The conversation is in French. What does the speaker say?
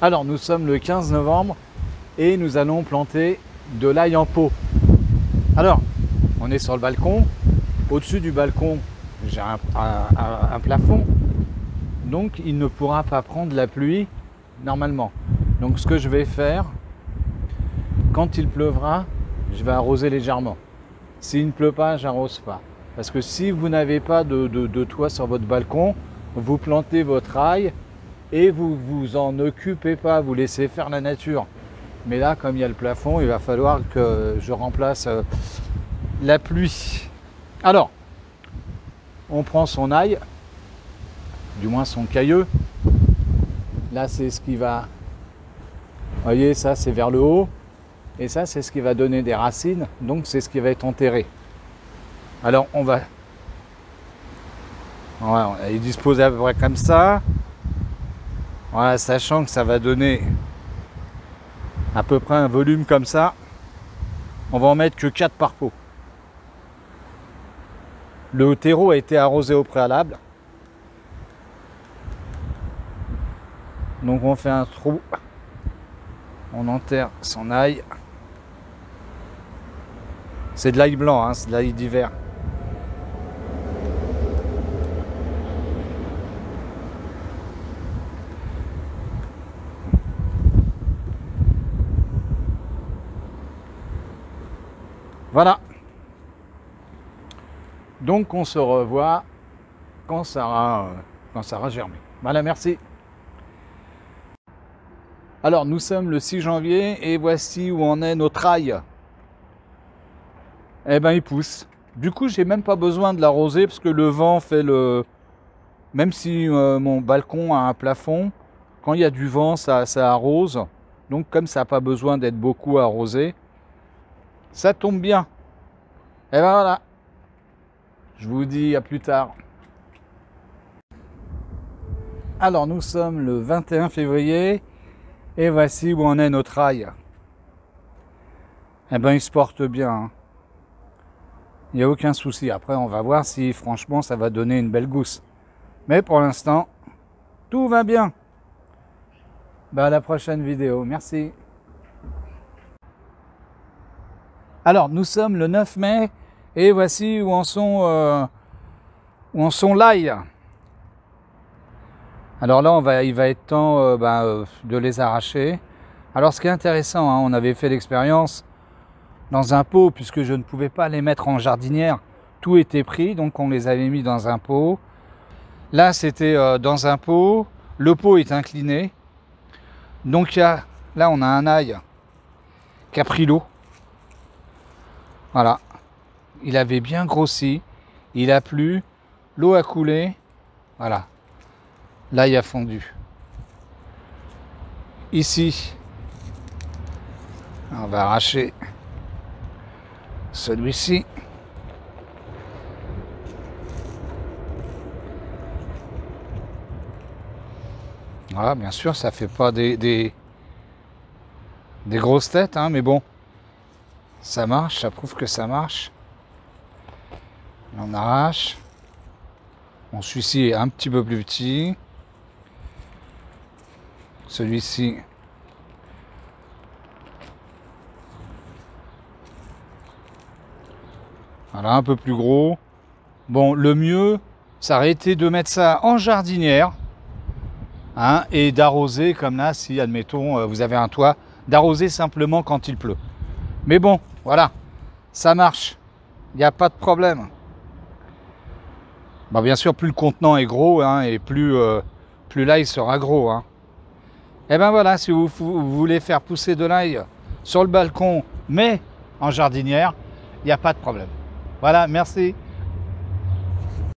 Alors nous sommes le 15 novembre et nous allons planter de l'ail en pot. Alors on est sur le balcon, au-dessus du balcon j'ai un plafond, donc il ne pourra pas prendre la pluie normalement. Donc ce que je vais faire, quand il pleuvra, je vais arroser légèrement. S'il ne pleut pas, j'arrose pas. Parce que si vous n'avez pas de toit sur votre balcon, vous plantez votre ail et vous vous en occupez pas, vous laissez faire la nature. Mais là, comme il y a le plafond, il va falloir que je remplace la pluie. Alors, on prend son ail, du moins son cailleux. Là, c'est ce qui va... Vous voyez, ça, c'est vers le haut. Et ça, c'est ce qui va donner des racines. Donc, c'est ce qui va être enterré. Alors, on va... Voilà, on va les disposer à peu près comme ça. Voilà, sachant que ça va donner à peu près un volume comme ça. On va en mettre que 4 par pot. Le terreau a été arrosé au préalable. Donc on fait un trou. On enterre son ail. C'est de l'ail blanc, hein, c'est de l'ail d'hiver. Voilà. Donc on se revoit quand ça aura germé. Voilà, merci. Alors nous sommes le 6 janvier et voici où en est notre ail. Eh ben il pousse. Du coup j'ai même pas besoin de l'arroser parce que le vent fait le... Même si mon balcon a un plafond, quand il y a du vent ça arrose. Donc comme ça n'a pas besoin d'être beaucoup arrosé, ça tombe bien. Et ben voilà. Je vous dis à plus tard. Alors nous sommes le 21 février et voici où en est notre ail. Eh ben il se porte bien. Hein. Il n'y a aucun souci. Après on va voir si franchement ça va donner une belle gousse. Mais pour l'instant, tout va bien. Ben, à la prochaine vidéo. Merci. Alors nous sommes le 9 mai et voici où en sont l'ail. Alors là il va être temps de les arracher. Alors ce qui est intéressant, hein, on avait fait l'expérience dans un pot puisque je ne pouvais pas les mettre en jardinière. Tout était pris, donc on les avait mis dans un pot. Là c'était dans un pot, le pot est incliné. Donc là on a un ail qui a pris l'eau. Voilà, il avait bien grossi, il a plu, l'eau a coulé, voilà, l'ail a fondu. Ici, on va arracher celui-ci. Voilà, bien sûr, ça fait pas des grosses têtes, hein, mais bon. Ça marche, ça prouve que ça marche. On arrache. Bon, celui-ci est un petit peu plus petit. Celui-ci. Voilà, un peu plus gros. Bon, le mieux, ça aurait été de mettre ça en jardinière. Hein, et d'arroser comme là, si admettons vous avez un toit, d'arroser simplement quand il pleut. Mais bon, voilà, ça marche, il n'y a pas de problème. Bah, bien sûr, plus le contenant est gros, hein, et plus l'ail sera gros. Hein. Et ben voilà, si vous voulez faire pousser de l'ail sur le balcon, mais en jardinière, il n'y a pas de problème. Voilà, merci.